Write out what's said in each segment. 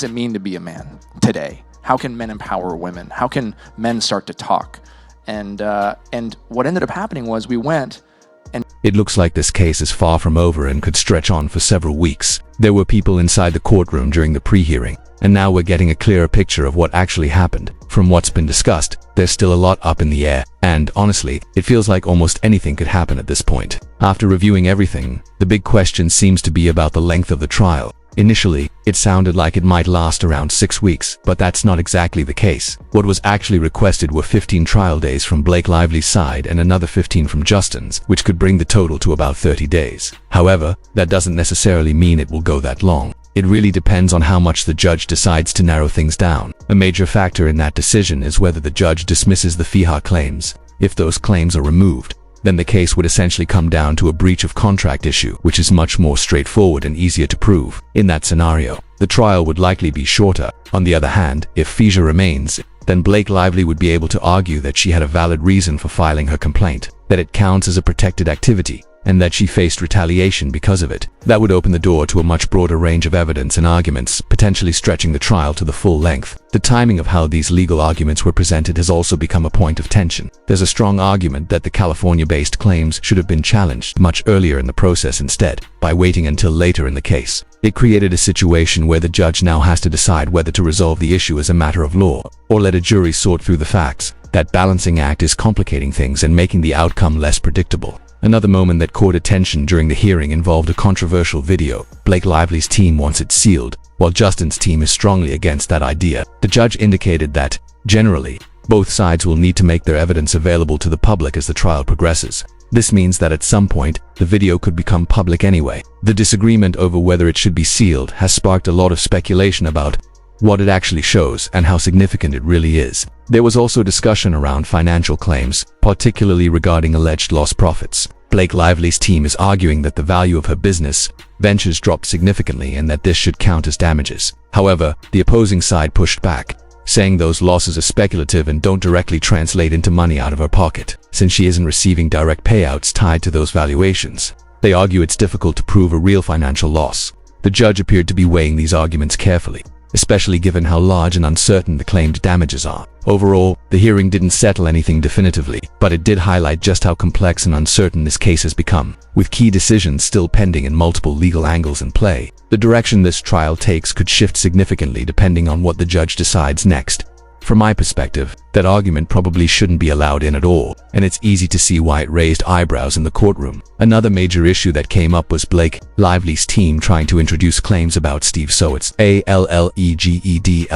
does it mean to be a man today? How can men empower women? How can men start to talk? And what ended up happening was we went and... It looks like this case is far from over and could stretch on for several weeks. There were people inside the courtroom during the pre-hearing, and now we're getting a clearer picture of what actually happened. From what's been discussed, there's still a lot up in the air, and honestly, it feels like almost anything could happen at this point. After reviewing everything, the big question seems to be about the length of the trial. Initially, it sounded like it might last around 6 weeks, but that's not exactly the case. What was actually requested were 15 trial days from Blake Lively's side and another 15 from Justin's, which could bring the total to about 30 days. However, that doesn't necessarily mean it will go that long. It really depends on how much the judge decides to narrow things down. A major factor in that decision is whether the judge dismisses the FIHA claims. If those claims are removed, then the case would essentially come down to a breach of contract issue, which is much more straightforward and easier to prove. In that scenario, the trial would likely be shorter. On the other hand, if FIHA remains, then Blake Lively would be able to argue that she had a valid reason for filing her complaint, that it counts as a protected activity, and that she faced retaliation because of it. That would open the door to a much broader range of evidence and arguments, potentially stretching the trial to the full length. The timing of how these legal arguments were presented has also become a point of tension. There's a strong argument that the California-based claims should have been challenged much earlier in the process instead, by waiting until later in the case. It created a situation where the judge now has to decide whether to resolve the issue as a matter of law, or let a jury sort through the facts. That balancing act is complicating things and making the outcome less predictable. Another moment that caught attention during the hearing involved a controversial video. Blake Lively's team wants it sealed, while Justin's team is strongly against that idea. The judge indicated that, generally, both sides will need to make their evidence available to the public as the trial progresses. This means that at some point, the video could become public anyway. The disagreement over whether it should be sealed has sparked a lot of speculation about what it actually shows and how significant it really is. There was also discussion around financial claims, particularly regarding alleged lost profits. Blake Lively's team is arguing that the value of her business ventures dropped significantly and that this should count as damages. However, the opposing side pushed back, saying those losses are speculative and don't directly translate into money out of her pocket, since she isn't receiving direct payouts tied to those valuations. They argue it's difficult to prove a real financial loss. The judge appeared to be weighing these arguments carefully, especially given how large and uncertain the claimed damages are. Overall, the hearing didn't settle anything definitively, but it did highlight just how complex and uncertain this case has become, with key decisions still pending and multiple legal angles in play. The direction this trial takes could shift significantly depending on what the judge decides next. From my perspective, that argument probably shouldn't be allowed in at all, and it's easy to see why it raised eyebrows in the courtroom. Another major issue that came up was Blake Lively's team trying to introduce claims about Steve Sowitz's Allegedly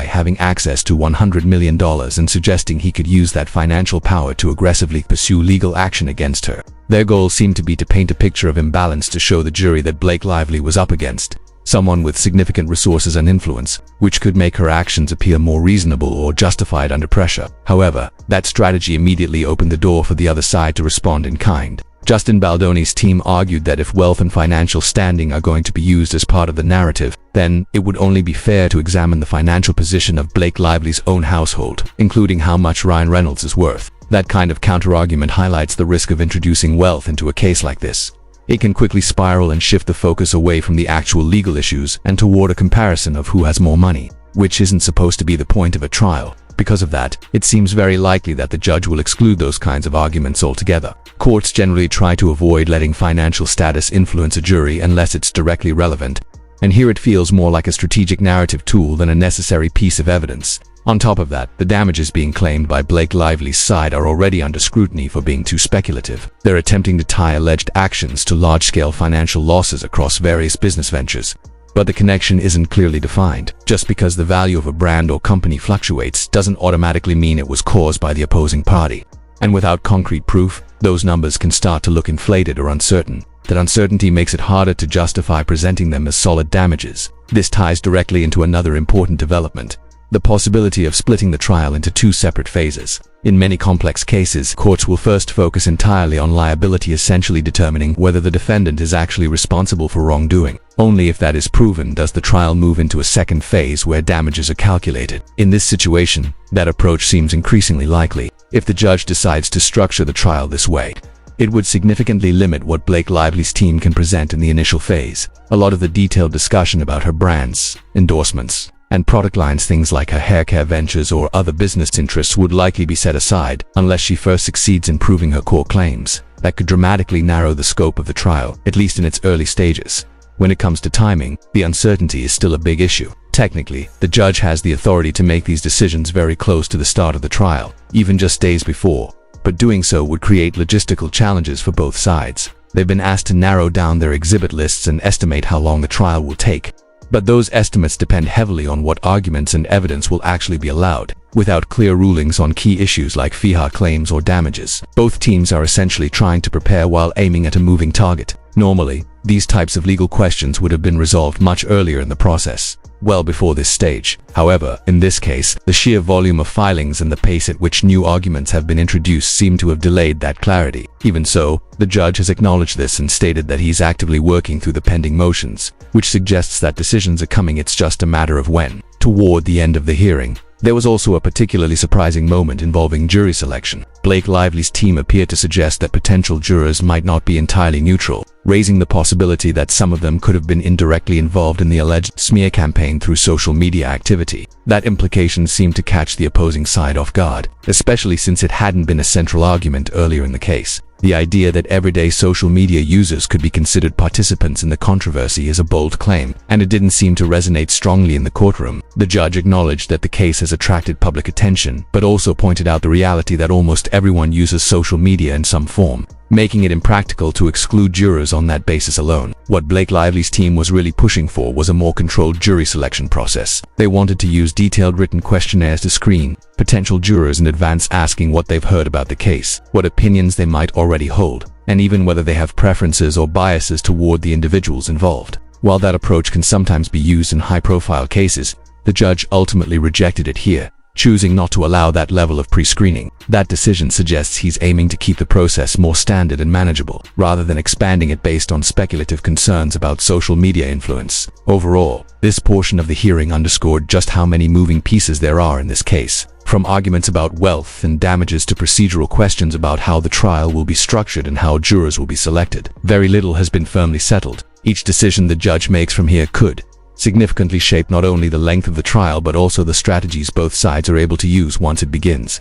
having access to $100 million and suggesting he could use that financial power to aggressively pursue legal action against her. Their goal seemed to be to paint a picture of imbalance to show the jury that Blake Lively was up against someone with significant resources and influence, which could make her actions appear more reasonable or justified under pressure. However, that strategy immediately opened the door for the other side to respond in kind. Justin Baldoni's team argued that if wealth and financial standing are going to be used as part of the narrative, then it would only be fair to examine the financial position of Blake Lively's own household, including how much Ryan Reynolds is worth. That kind of counterargument highlights the risk of introducing wealth into a case like this. It can quickly spiral and shift the focus away from the actual legal issues and toward a comparison of who has more money, which isn't supposed to be the point of a trial. Because of that, it seems very likely that the judge will exclude those kinds of arguments altogether. Courts generally try to avoid letting financial status influence a jury unless it's directly relevant, and here it feels more like a strategic narrative tool than a necessary piece of evidence. On top of that, the damages being claimed by Blake Lively's side are already under scrutiny for being too speculative. They're attempting to tie alleged actions to large-scale financial losses across various business ventures, but the connection isn't clearly defined. Just because the value of a brand or company fluctuates doesn't automatically mean it was caused by the opposing party. And without concrete proof, those numbers can start to look inflated or uncertain. That uncertainty makes it harder to justify presenting them as solid damages. This ties directly into another important development: the possibility of splitting the trial into two separate phases. In many complex cases, courts will first focus entirely on liability, essentially determining whether the defendant is actually responsible for wrongdoing. Only if that is proven does the trial move into a second phase where damages are calculated. In this situation, that approach seems increasingly likely. If the judge decides to structure the trial this way, it would significantly limit what Blake Lively's team can present in the initial phase. A lot of the detailed discussion about her brands, endorsements, and product lines, things like her hair care ventures or other business interests, would likely be set aside unless she first succeeds in proving her core claims. That could dramatically narrow the scope of the trial, at least in its early stages. When it comes to timing, the uncertainty is still a big issue. Technically, the judge has the authority to make these decisions very close to the start of the trial, even just days before, but doing so would create logistical challenges for both sides. They've been asked to narrow down their exhibit lists and estimate how long the trial will take. But those estimates depend heavily on what arguments and evidence will actually be allowed. Without clear rulings on key issues like FIHA claims or damages, both teams are essentially trying to prepare while aiming at a moving target. Normally, these types of legal questions would have been resolved much earlier in the process, well before this stage. However, in this case, the sheer volume of filings and the pace at which new arguments have been introduced seem to have delayed that clarity. Even so, the judge has acknowledged this and stated that he's actively working through the pending motions, which suggests that decisions are coming, it's just a matter of when. Toward the end of the hearing, there was also a particularly surprising moment involving jury selection. Blake Lively's team appeared to suggest that potential jurors might not be entirely neutral, raising the possibility that some of them could have been indirectly involved in the alleged smear campaign through social media activity. That implication seemed to catch the opposing side off guard, especially since it hadn't been a central argument earlier in the case. The idea that everyday social media users could be considered participants in the controversy is a bold claim, and it didn't seem to resonate strongly in the courtroom. The judge acknowledged that the case has attracted public attention, but also pointed out the reality that almost everyone uses social media in some form, making it impractical to exclude jurors on that basis alone. What Blake Lively's team was really pushing for was a more controlled jury selection process. They wanted to use detailed written questionnaires to screen potential jurors in advance, asking what they've heard about the case, what opinions they might already hold, and even whether they have preferences or biases toward the individuals involved. While that approach can sometimes be used in high-profile cases, the judge ultimately rejected it here, choosing not to allow that level of pre-screening. That decision suggests he's aiming to keep the process more standard and manageable, rather than expanding it based on speculative concerns about social media influence. Overall, this portion of the hearing underscored just how many moving pieces there are in this case. From arguments about wealth and damages to procedural questions about how the trial will be structured and how jurors will be selected, very little has been firmly settled. Each decision the judge makes from here could significantly shape not only the length of the trial but also the strategies both sides are able to use once it begins.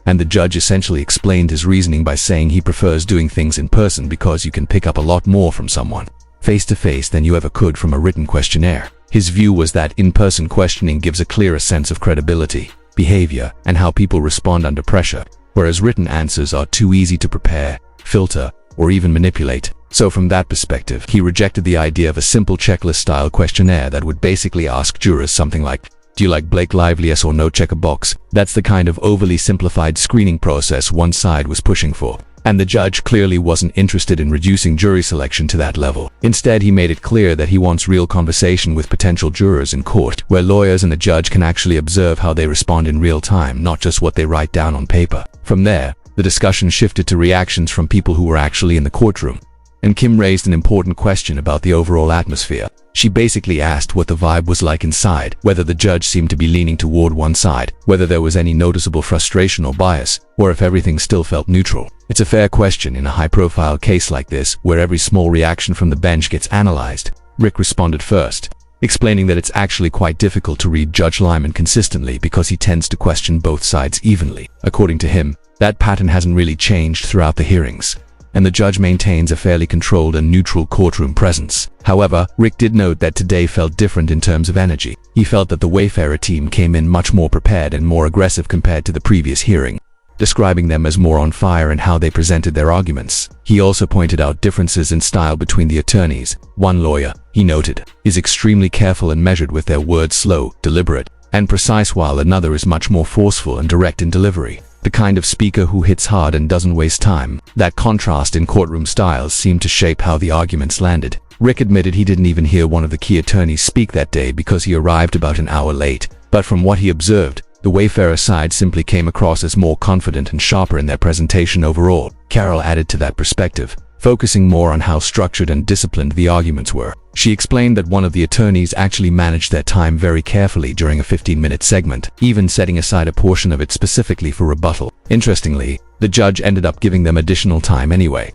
And the judge essentially explained his reasoning by saying he prefers doing things in person because you can pick up a lot more from someone face-to-face than you ever could from a written questionnaire. His view was that in-person questioning gives a clearer sense of credibility, behavior, and how people respond under pressure, whereas written answers are too easy to prepare, filter, or even manipulate. So from that perspective, he rejected the idea of a simple checklist-style questionnaire that would basically ask jurors something like, "Do you like Blake Lively, yes or no, check a box?" That's the kind of overly simplified screening process one side was pushing for. And the judge clearly wasn't interested in reducing jury selection to that level. Instead, he made it clear that he wants real conversation with potential jurors in court, where lawyers and the judge can actually observe how they respond in real time, not just what they write down on paper. From there, the discussion shifted to reactions from people who were actually in the courtroom. And Kim raised an important question about the overall atmosphere. She basically asked what the vibe was like inside, whether the judge seemed to be leaning toward one side, whether there was any noticeable frustration or bias, or if everything still felt neutral. It's a fair question in a high-profile case like this, where every small reaction from the bench gets analyzed. Rick responded first, explaining that it's actually quite difficult to read Judge Lyman consistently because he tends to question both sides evenly. According to him, that pattern hasn't really changed throughout the hearings, and the judge maintains a fairly controlled and neutral courtroom presence. However, Rick did note that today felt different in terms of energy. He felt that the Wayfarer team came in much more prepared and more aggressive compared to the previous hearing, describing them as more on fire in how they presented their arguments. He also pointed out differences in style between the attorneys. One lawyer, he noted, is extremely careful and measured with their words, slow, deliberate, and precise, while another is much more forceful and direct in delivery. The kind of speaker who hits hard and doesn't waste time. That contrast in courtroom styles seemed to shape how the arguments landed. Rick admitted he didn't even hear one of the key attorneys speak that day because he arrived about an hour late. But from what he observed, the Wayfarer side simply came across as more confident and sharper in their presentation overall. Carol added to that perspective, focusing more on how structured and disciplined the arguments were. She explained that one of the attorneys actually managed their time very carefully during a 15-minute segment, even setting aside a portion of it specifically for rebuttal. Interestingly, the judge ended up giving them additional time anyway.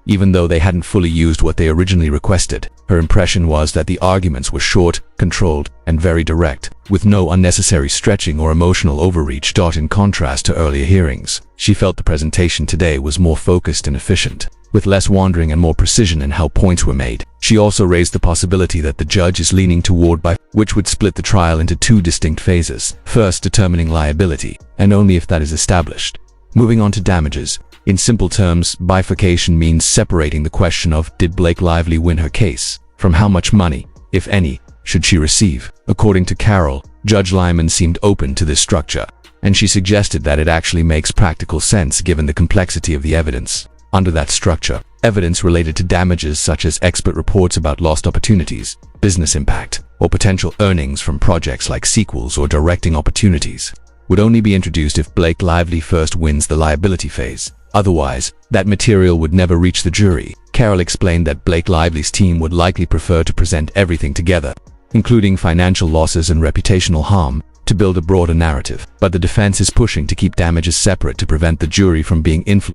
even though they hadn't fully used what they originally requested. Her impression was that the arguments were short, controlled, and very direct, with no unnecessary stretching or emotional overreach. In contrast to earlier hearings, she felt the presentation today was more focused and efficient, with less wandering and more precision in how points were made. She also raised the possibility that the judge is leaning toward which would split the trial into two distinct phases. First, determining liability, and only if that is established. Moving on to damages. In simple terms, bifurcation means separating the question of did Blake Lively win her case from how much money, if any, should she receive. According to Carol, Judge Lyman seemed open to this structure, and she suggested that it actually makes practical sense given the complexity of the evidence. Under that structure, evidence related to damages such as expert reports about lost opportunities, business impact, or potential earnings from projects like sequels or directing opportunities would only be introduced if Blake Lively first wins the liability phase. Otherwise, that material would never reach the jury. Carol explained that Blake Lively's team would likely prefer to present everything together, including financial losses and reputational harm, to build a broader narrative. But the defense is pushing to keep damages separate to prevent the jury from being influenced